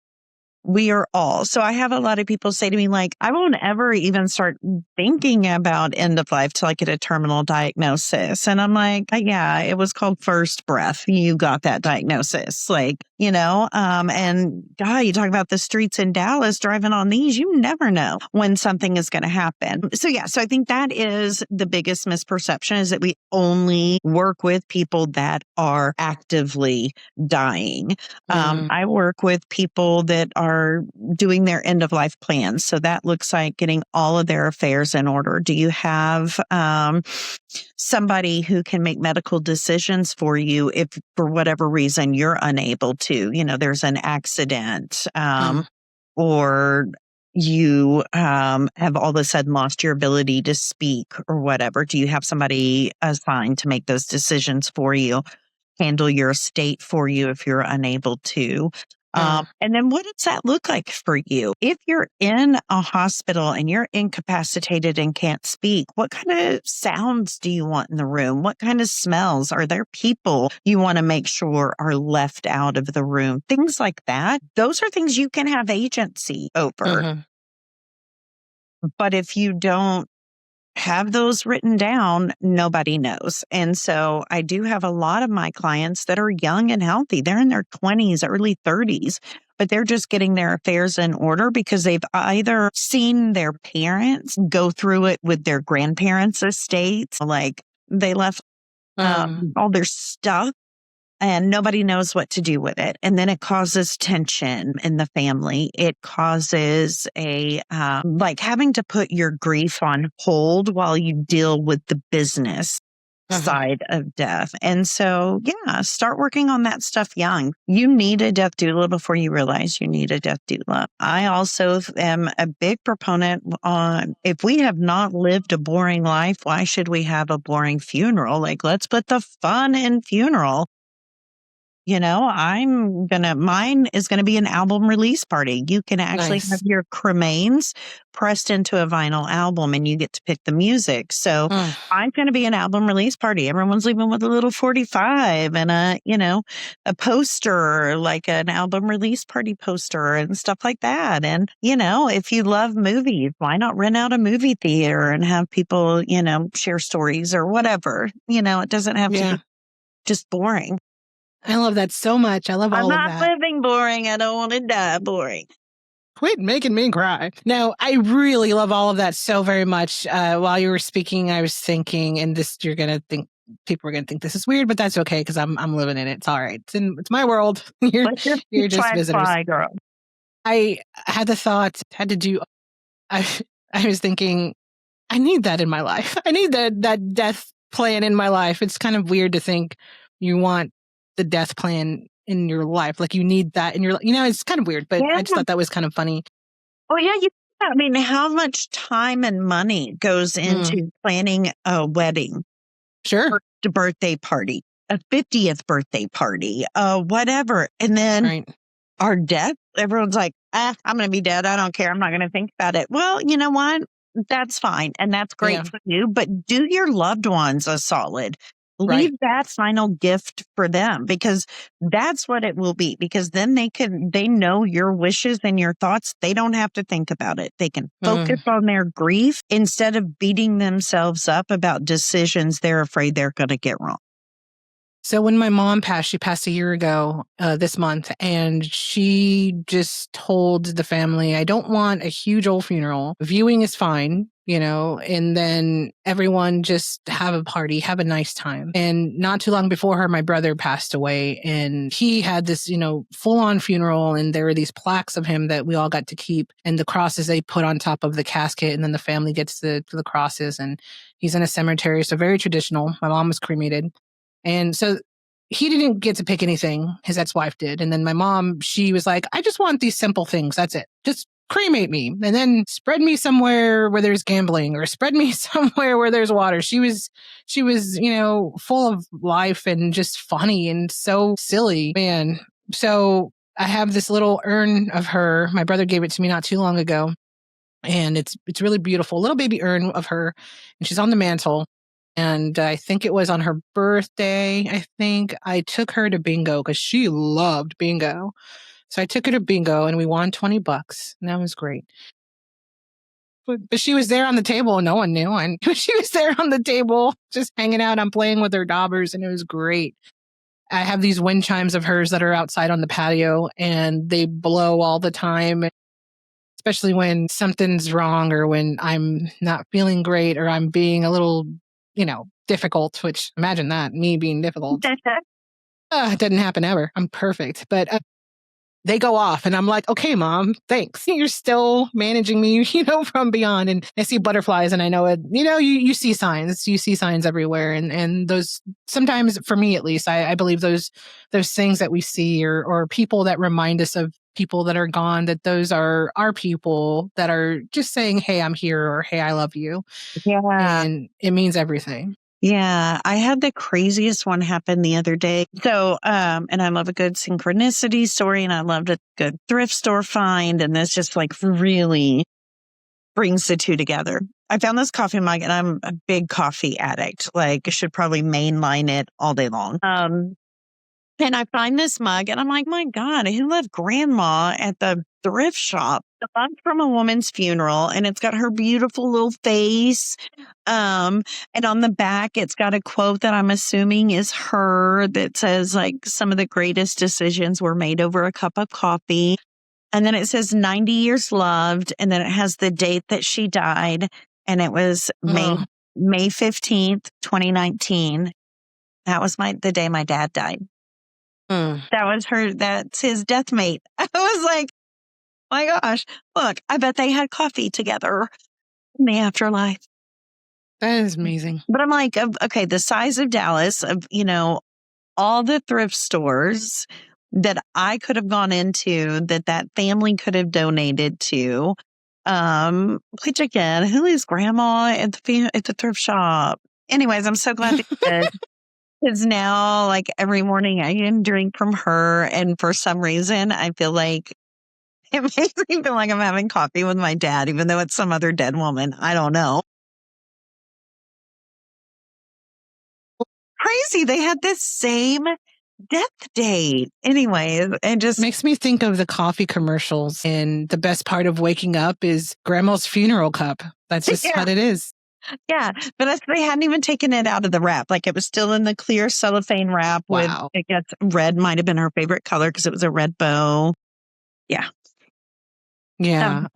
We are all. So I have a lot of people say to me, like, I won't ever even start thinking about end of life till I get a terminal diagnosis. And I'm like, yeah, it was called first breath. You got that diagnosis. Like, and God, you talk about the streets in Dallas driving on these, you never know when something is going to happen. So yeah, so I think that is the biggest misperception, is that we only work with people that are actively dying. I work with people that are doing their end of life plans. So that looks like getting all of their affairs in order. Do you have somebody who can make medical decisions for you if for whatever reason you're unable to? There's an accident or you have all of a sudden lost your ability to speak or whatever. Do you have somebody assigned to make those decisions for you? Handle your estate for you if you're unable to. And then what does that look like for you? If you're in a hospital and you're incapacitated and can't speak, what kind of sounds do you want in the room? What kind of smells? Are there people you want to make sure are left out of the room? Things like that. Those are things you can have agency over. But if you don't have those written down, nobody knows. And so I do have a lot of my clients that are young and healthy. They're in their 20s, early 30s, but they're just getting their affairs in order because they've either seen their parents go through it with their grandparents' estates, like they left all their stuff and nobody knows what to do with it. And then it causes tension in the family. It causes like having to put your grief on hold while you deal with the business side of death. And so, yeah, start working on that stuff young. You need a death doula before you realize you need a death doula. I also am a big proponent on, if we have not lived a boring life, why should we have a boring funeral? Like, let's put the fun in funeral. Mine is going to be an album release party. You can actually have your cremains pressed into a vinyl album and you get to pick the music. So I'm going to be an album release party. Everyone's leaving with a little 45 and a poster, like an album release party poster and stuff like that. And, if you love movies, why not rent out a movie theater and have people, share stories or whatever? It doesn't have to be just boring.
I love that so much. I love all of that.
I'm not living boring. I don't want to die boring.
Quit making me cry. No, I really love all of that so very much. While you were speaking, I was thinking, and people are going to think this is weird, but that's okay because I'm living in it. It's all right. It's my world. You're just visitors. Cry, girl. I had the thought, I was thinking, I need that in my life. I need that death plan in my life. It's kind of weird to think you want the death plan in your life. Like you need that in your life. It's kind of weird, but I just thought that was kind of funny.
Oh, yeah. How much time and money goes into planning a wedding?
Sure.
A birthday party, a 50th birthday party, whatever. And then our death, everyone's like, I'm going to be dead. I don't care. I'm not going to think about it. Well, you know what? That's fine. And that's great for you. But do your loved ones a solid. Leave that final gift for them because that's what it will be. Because then they know your wishes and your thoughts. They don't have to think about it. They can focus on their grief instead of beating themselves up about decisions they're afraid they're going to get wrong.
So when my mom passed, she passed a year ago this month, and she just told the family, I don't want a huge old funeral. Viewing is fine, and then everyone just have a party, have a nice time. And not too long before her, my brother passed away, and he had this, full-on funeral, and there were these plaques of him that we all got to keep, and the crosses they put on top of the casket, and then the family gets the crosses, and he's in a cemetery, so very traditional. My mom was cremated. And so he didn't get to pick anything. His ex-wife did. And then my mom, she was like, I just want these simple things. That's it. Just cremate me and then spread me somewhere where there's gambling or spread me somewhere where there's water. She was, full of life and just funny and so silly, man. So I have this little urn of her. My brother gave it to me not too long ago. And it's really beautiful. A little baby urn of her. And she's on the mantle. And I think it was on her birthday. I think I took her to bingo because she loved bingo. So I took her to bingo and we won $20 and that was great. But she was there on the table and no one knew. And she was there on the table just hanging out. I'm playing with her daubers and it was great. I have these wind chimes of hers that are outside on the patio and they blow all the time, especially when something's wrong or when I'm not feeling great or I'm being a little, difficult, which imagine that, me being difficult. It doesn't happen ever. I'm perfect. But they go off and I'm like, okay, Mom, thanks. You're still managing me, from beyond. And I see butterflies and I know it, you see signs. You see signs everywhere. And those, sometimes for me at least, I believe those things that we see or people that remind us of people that are gone, that those are our people that are just saying, hey, I'm here, or hey, I love you.
Yeah.
And it means everything.
Yeah, I had the craziest one happen the other day. So, and I love a good synchronicity story and I loved a good thrift store find. And this just like really brings the two together. I found this coffee mug and I'm a big coffee addict. Like I should probably mainline it all day long. And I find this mug and I'm like, my God, who left grandma at the thrift shop? The mug's from a woman's funeral and it's got her beautiful little face. And on the back, it's got a quote that I'm assuming is her that says like some of the greatest decisions were made over a cup of coffee. And then it says 90 years loved. And then it has the date that she died. And it was May 15th, 2019. That was the day my dad died. That's his death mate. I was like, my gosh, look, I bet they had coffee together in the afterlife.
That is amazing.
But I'm like, okay, the size of Dallas, of, all the thrift stores that I could have gone into, that family could have donated to. Which again, who is grandma at the thrift shop? Anyways, I'm so glad they did. Because now, like every morning, I can drink from her, and for some reason, I feel like it makes me feel like I'm having coffee with my dad, even though it's some other dead woman. I don't know. Crazy! They had this same death date. Anyways, it just
makes me think of the coffee commercials, and the best part of waking up is Grandma's funeral cup. That's just what it is.
Yeah, but they hadn't even taken it out of the wrap. Like it was still in the clear cellophane wrap with, I guess, red might have been her favorite color because it was a red bow. Yeah.
Yeah.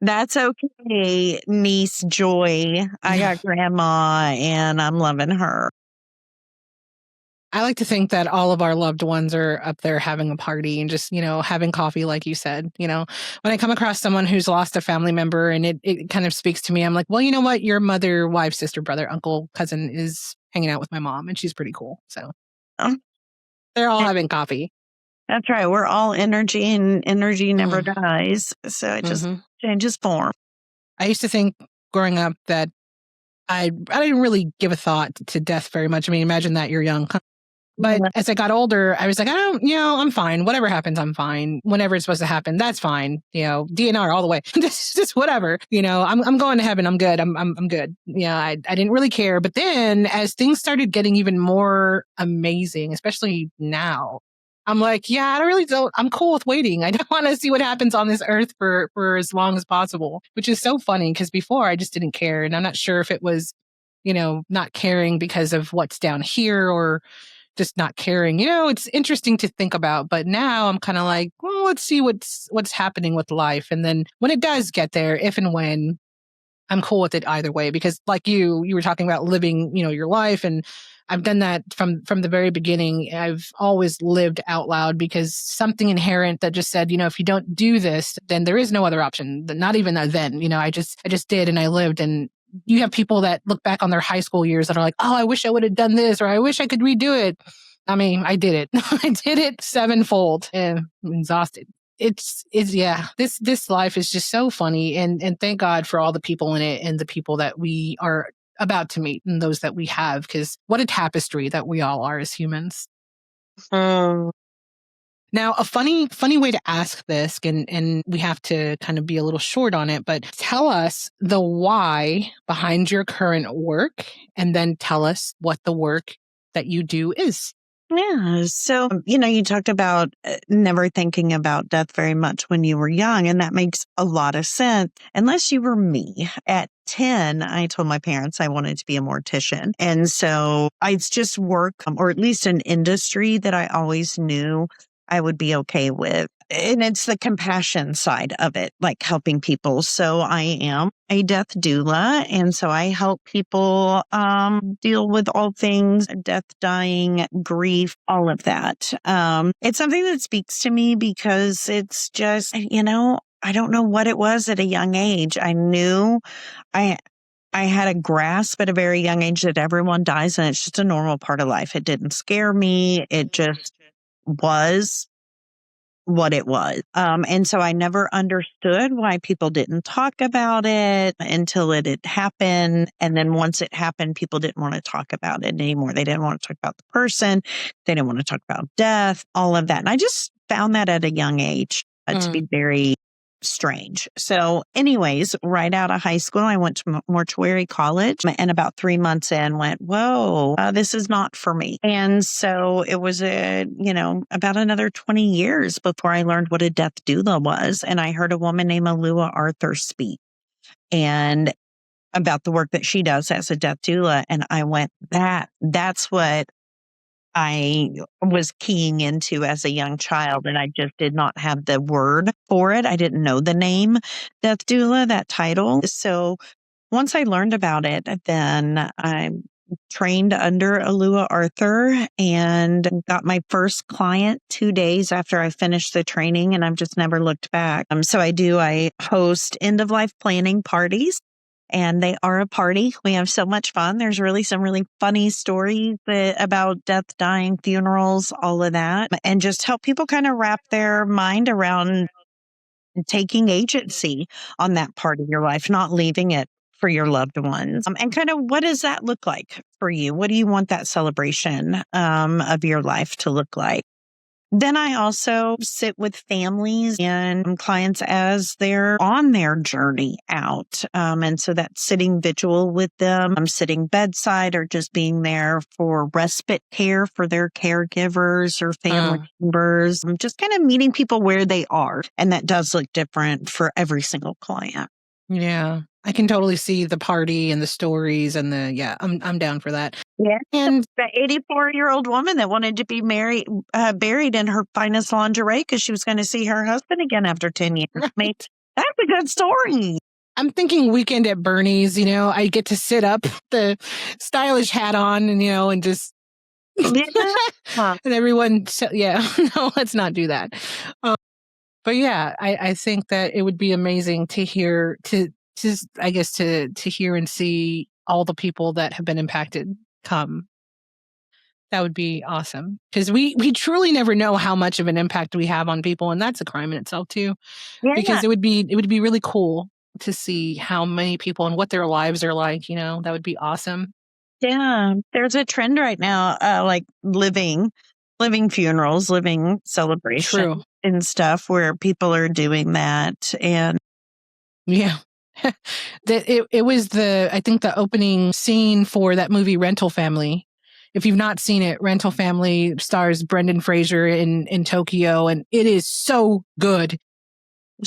That's okay, niece Joy. I got grandma and I'm loving her.
I like to think that all of our loved ones are up there having a party and just, having coffee, like you said. When I come across someone who's lost a family member and it kind of speaks to me, I'm like, well, you know what? Your mother, wife, sister, brother, uncle, cousin is hanging out with my mom and she's pretty cool. So they're all having coffee.
That's right. We're all energy and energy never dies. So it just changes form.
I used to think growing up that I didn't really give a thought to death very much. I mean, imagine that you're young. But as I got older, I was like, I'm fine. Whatever happens, I'm fine. Whenever it's supposed to happen, that's fine. DNR all the way. just whatever. I'm going to heaven. I'm good. I'm good. I didn't really care. But then as things started getting even more amazing, especially now, I'm like, I'm cool with waiting. I don't want to see what happens on this earth for as long as possible, which is so funny because before I just didn't care. And I'm not sure if it was, not caring because of what's down here or just not caring. It's interesting to think about, but now I'm kind of like, well, let's see what's happening with life. And then when it does get there, if and when, I'm cool with it either way, because like you were talking about living, your life. And I've done that from the very beginning. I've always lived out loud because something inherent that just said, if you don't do this, then there is no other option. Not even then, I just did and I lived. And you have people that look back on their high school years that are like, oh, I wish I would have done this, or I wish I could redo it. I mean, I did it. I did it sevenfold and I'm exhausted. It's this life is just so funny. And thank God for all the people in it and the people that we are about to meet and those that we have, because what a tapestry that we all are as humans. Now, a funny way to ask this, and we have to kind of be a little short on it, but tell us the why behind your current work, and then tell us what the work that you do is.
Yeah. So, you talked about never thinking about death very much when you were young, and that makes a lot of sense. Unless you were me. At 10, I told my parents I wanted to be a mortician. And so it's just work, or at least an industry that I always knew I would be okay with. And it's the compassion side of it, like helping people. So I am a death doula. And so I help people deal with all things death, dying, grief, all of that. It's something that speaks to me because it's just, I don't know what it was at a young age. I knew I had a grasp at a very young age that everyone dies and it's just a normal part of life. It didn't scare me. It just was what it was. And so I never understood why people didn't talk about it until it had happened. And then once it happened, people didn't want to talk about it anymore. They didn't want to talk about the person. They didn't want to talk about death, all of that. And I just found that at a young age to be very strange. So anyways, right out of high school, I went to mortuary college, and about 3 months in went, whoa, this is not for me. And so it was about another 20 years before I learned what a death doula was. And I heard a woman named Alua Arthur speak and about the work that she does as a death doula. And I went, that's what I was keying into as a young child, and I just did not have the word for it. I didn't know the name death doula, that title. So once I learned about it, then I trained under Alua Arthur and got my first client 2 days after I finished the training, and I've just never looked back. So I host end of life planning parties. And they are a party. We have so much fun. There's really some really funny stories about death, dying, funerals, all of that. And just help people kind of wrap their mind around taking agency on that part of your life, not leaving it for your loved ones. And kind of what does that look like for you? What do you want that celebration of your life to look like? Then I also sit with families and clients as they're on their journey out. And so that's sitting vigil with them, sitting bedside, or just being there for respite care for their caregivers or family members, just kind of meeting people where they are. And that does look different for every single client.
Yeah. I can totally see the party and the stories and I'm down for that.
Yeah.
And
the 84-year-old woman that wanted to be buried in her finest lingerie because she was going to see her husband again after 10 years. I mean, that's a good story.
I'm thinking Weekend at Bernie's, I get to sit up, the stylish hat on and just, and everyone, no, let's not do that. But yeah, I think that it would be amazing to hear, to hear and see all the people that have been impacted come. That would be awesome. Because we truly never know how much of an impact we have on people. And that's a crime in itself too. Yeah. Because it would be really cool to see how many people and what their lives are like, that would be awesome.
Yeah. There's a trend right now, like living funerals, living celebrations and stuff where people are doing that. And
yeah. It was I think the opening scene for that movie Rental Family. If you've not seen it, Rental Family stars Brendan Fraser in Tokyo, and it is so good.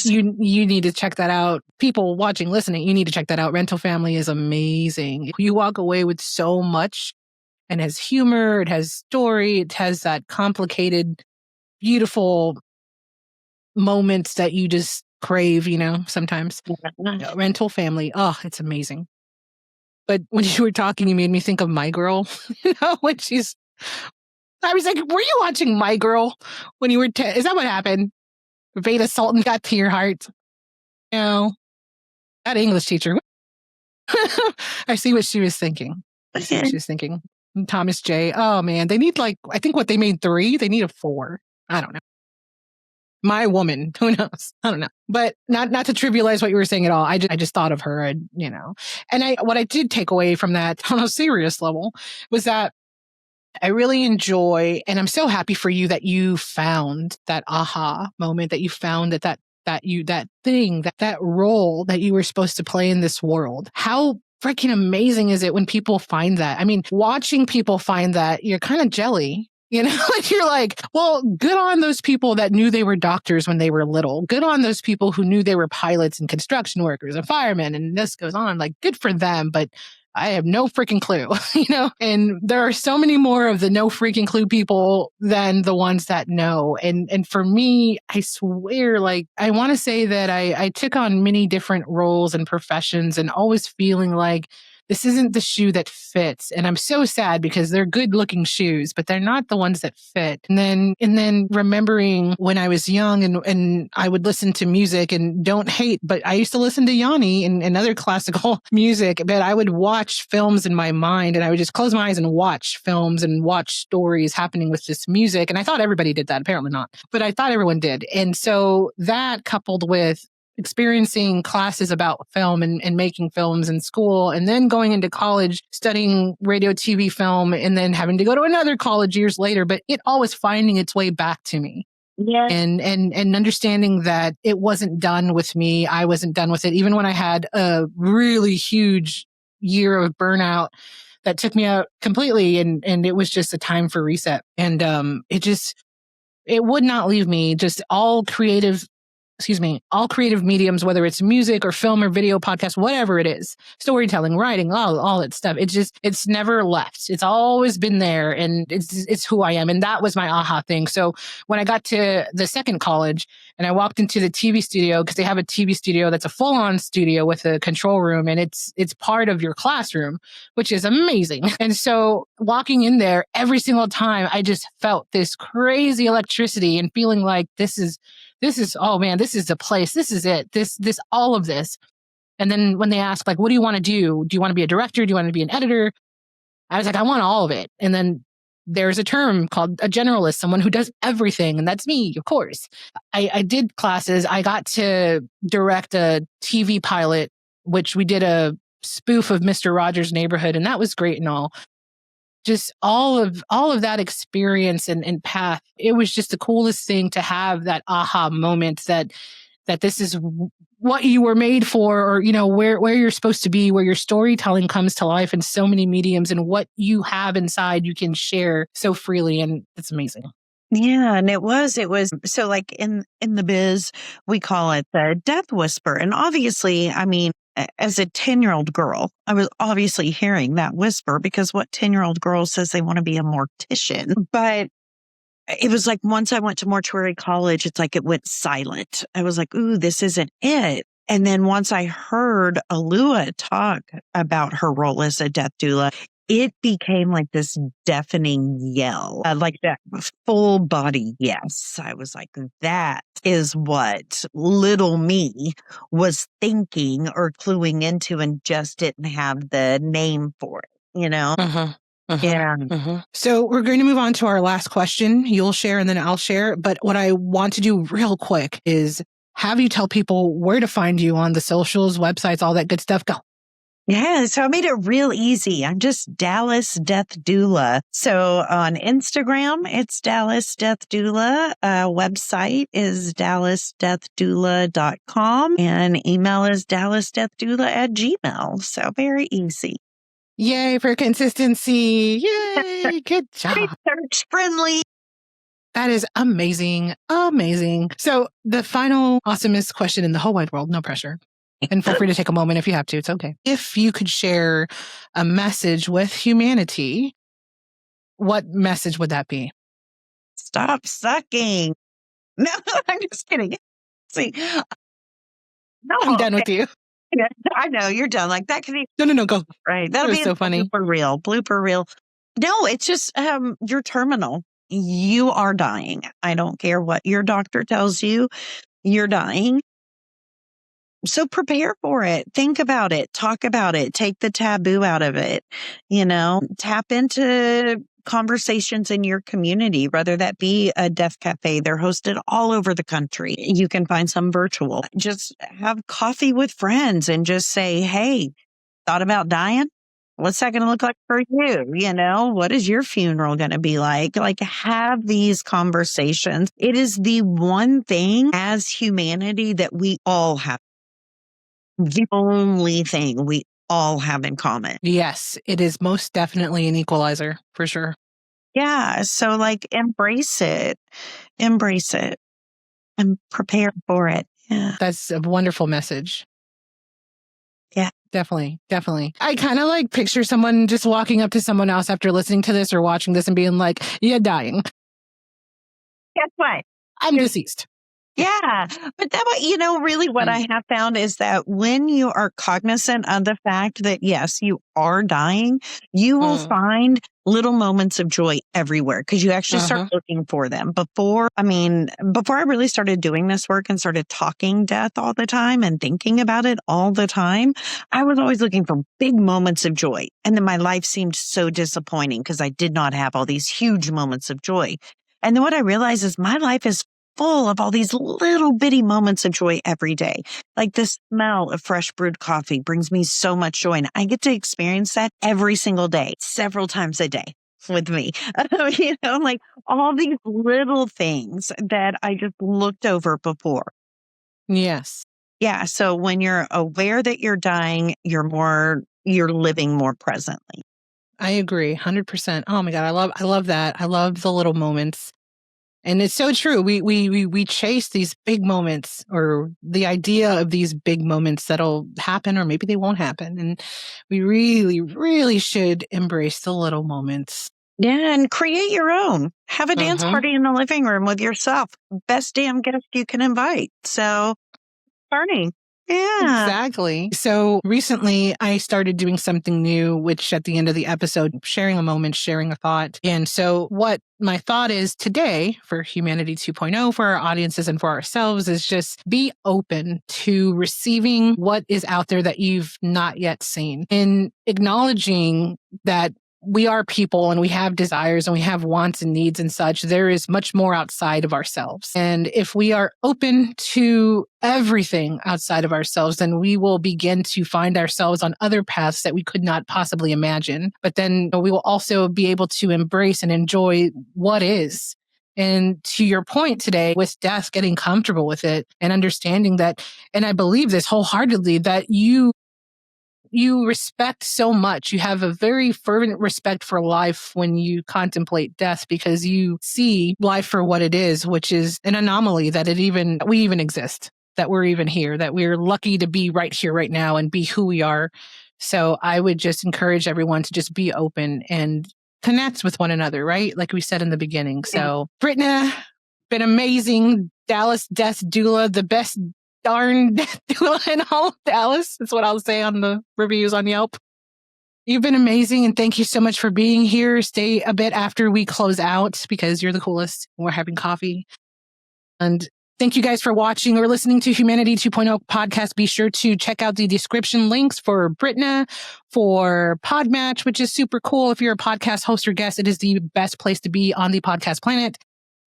You need to check that out. People watching, listening, you need to check that out. Rental Family is amazing. You walk away with so much, and it has humor, it has story, it has that complicated, beautiful moments that you just crave, sometimes. Rental Family. Oh, it's amazing. But when you were talking, you made me think of My Girl, when I was like, were you watching My Girl when you were 10? Is that what happened? Veda Sultan got to your heart. That English teacher. I see what she was thinking. Thomas J. Oh man, they need I think what they made 3, they need a 4. I don't know. My Woman, who knows? I don't know. But not to trivialize what you were saying at all. I just thought of her, and what I did take away from that on a serious level was that I really enjoy, and I'm so happy for you that you found that aha moment, that you found that role that you were supposed to play in this world. How freaking amazing is it when people find that? I mean, watching people find that, you're kind of jelly. You know, like you're like, well, good on those people that knew they were doctors when they were little. Good on those people who knew they were pilots and construction workers and firemen. And this goes on. Like, good for them. But I have no freaking clue, you know? And there are so many more of the no freaking clue people than the ones that know. And for me, I swear, like, I want to say that I took on many different roles and professions and always feeling like, this isn't the shoe that fits. And I'm so sad because they're good looking shoes, but they're not the ones that fit. And then remembering when I was young and I would listen to music, and don't hate, but I used to listen to Yanni and other classical music, but I would watch films in my mind, and I would just close my eyes and watch films and watch stories happening with this music. And I thought everybody did that. Apparently not, but I thought everyone did. And so that, coupled with experiencing classes about film and making films in school, and then going into college studying radio, TV, film, and then having to go to another college years later, but it always finding its way back to me.
Yeah.
And understanding that it wasn't done with me. I wasn't done with it. Even when I had a really huge year of burnout that took me out completely, and it was just a time for reset. And it would not leave me. Just all creative mediums, whether it's music or film or video, podcast, whatever it is, storytelling, writing, all that stuff. It's never left. It's always been there, and it's who I am. And that was my aha thing. So when I got to the second college and I walked into the TV studio, because they have a TV studio that's a full on studio with a control room, and it's part of your classroom, which is amazing. And so walking in there every single time, I just felt this crazy electricity and feeling like this is, oh man, this is the place. This is it. All of this. And then when they ask, like, what do you want to do? Do you want to be a director? Do you want to be an editor? I was like, I want all of it. And then there's a term called a generalist, someone who does everything. And that's me, of course. I did classes. I got to direct a TV pilot, which we did a spoof of Mr. Rogers' Neighborhood. And that was great and all. Just all of that experience and path. It was just the coolest thing to have that aha moment that this is what you were made for, or, you know, where you're supposed to be, where your storytelling comes to life in so many mediums, and what you have inside you can share so freely. And it's amazing.
Yeah. And it was so, like, in the biz, we call it the death whisper. And obviously, I mean, as a 10-year-old girl, I was obviously hearing that whisper, because what 10-year-old girl says they want to be a mortician? But it was like, once I went to mortuary college, it's like it went silent. I was like, ooh, this isn't it. And then once I heard Alua talk about her role as a death doula, it became like this deafening yell, like that full body yes. I was like, that is what little me was thinking or cluing into, and just didn't have the name for it, you know? Yeah.
So we're going to move on to our last question. You'll share and then I'll share. But what I want to do real quick is have you tell people where to find you on the socials, websites, all that good stuff. Go.
Yeah, so I made it real easy. I'm just Dallas Death Doula. So on Instagram, it's Dallas Death Doula. Website is dallasdeathdoula.com, and email is dallasdeathdoula@gmail. So very easy.
Yay for consistency. Yay. Good job.
Search friendly.
That is amazing. Amazing. So the final awesomest question in the whole wide world, no pressure. And feel free to take a moment if you have to. It's okay. If you could share a message with humanity, what message would that be?
Stop sucking. No, I'm just kidding. See, no,
I'm done with you.
I know you're done. Like that could be
No, go.
right. That'll be
so funny.
Blooper reel. No, it's just you're terminal. You are dying. I don't care what your doctor tells you. You're dying. So prepare for it. Think about it. Talk about it. Take the taboo out of it. You know, tap into conversations in your community, whether that be a death cafe. They're hosted all over the country. You can find some virtual. Just have coffee with friends and just say, hey, thought about dying? What's that going to look like for you? You know, what is your funeral going to be like? Like, have these conversations. It is the one thing as humanity that we all have. The only thing we all have in common.
Yes, it is most definitely an equalizer for sure.
Yeah. So like embrace it and prepare for it. Yeah.
That's a wonderful message.
Yeah.
Definitely. Definitely. I kind of like picture someone just walking up to someone else after listening to this or watching this and being like, "You're dying.
Guess what?
I'm deceased."
Yeah. But really what I have found is that when you are cognizant of the fact that, yes, you are dying, you will find little moments of joy everywhere because you actually start looking for them. Before I really started doing this work and started talking death all the time and thinking about it all the time, I was always looking for big moments of joy. And then my life seemed so disappointing because I did not have all these huge moments of joy. And then what I realized is my life is full of all these little bitty moments of joy every day. Like the smell of fresh brewed coffee brings me so much joy. And I get to experience that every single day, several times a day with me. Like all these little things that I just looked over before.
Yes.
Yeah. So when you're aware that you're dying, you're living more presently.
I agree 100%. Oh my God. I love that. I love the little moments. And it's so true. We chase these big moments or the idea of these big moments that'll happen or maybe they won't happen. And we really, really should embrace the little moments.
Yeah, and create your own. Have a dance party in the living room with yourself. Best damn guest you can invite. So, learning. Yeah.
Exactly. So recently I started doing something new, which at the end of the episode, sharing a moment, sharing a thought. And so what my thought is today for Humanity 2.0, for our audiences and for ourselves, is just be open to receiving what is out there that you've not yet seen and acknowledging that we are people and we have desires and we have wants and needs and such. There is much more outside of ourselves. And if we are open to everything outside of ourselves, then we will begin to find ourselves on other paths that we could not possibly imagine. But then we will also be able to embrace and enjoy what is. And to your point today with death, getting comfortable with it and understanding that, and I believe this wholeheartedly, that you respect so much. You have a very fervent respect for life when you contemplate death because you see life for what it is, which is an anomaly that we even exist, that we're even here, that we're lucky to be right here, right now and be who we are. So I would just encourage everyone to just be open and connect with one another, right? Like we said in the beginning. So Britna, been amazing. Dallas Death Doula, the best darn doula in all of Dallas. That's what I'll say on the reviews on Yelp. You've been amazing and thank you so much for being here. Stay a bit after we close out because you're the coolest. We're having coffee. And thank you guys for watching or listening to Humanity 2.0 podcast. Be sure to check out the description links for Britna, for PodMatch, which is super cool. If you're a podcast host or guest, it is the best place to be on the podcast planet.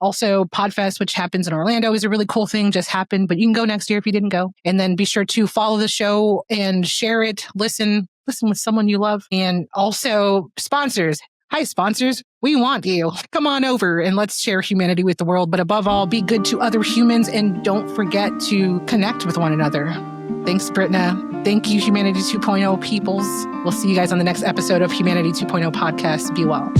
Also, PodFest, which happens in Orlando, is a really cool thing, just happened, but you can go next year if you didn't go. And then be sure to follow the show and share it. Listen with someone you love. And also, sponsors. Hi, sponsors. We want you. Come on over and let's share humanity with the world. But above all, be good to other humans and don't forget to connect with one another. Thanks, Britna. Thank you, Humanity 2.0 peoples. We'll see you guys on the next episode of Humanity 2.0 podcast. Be well.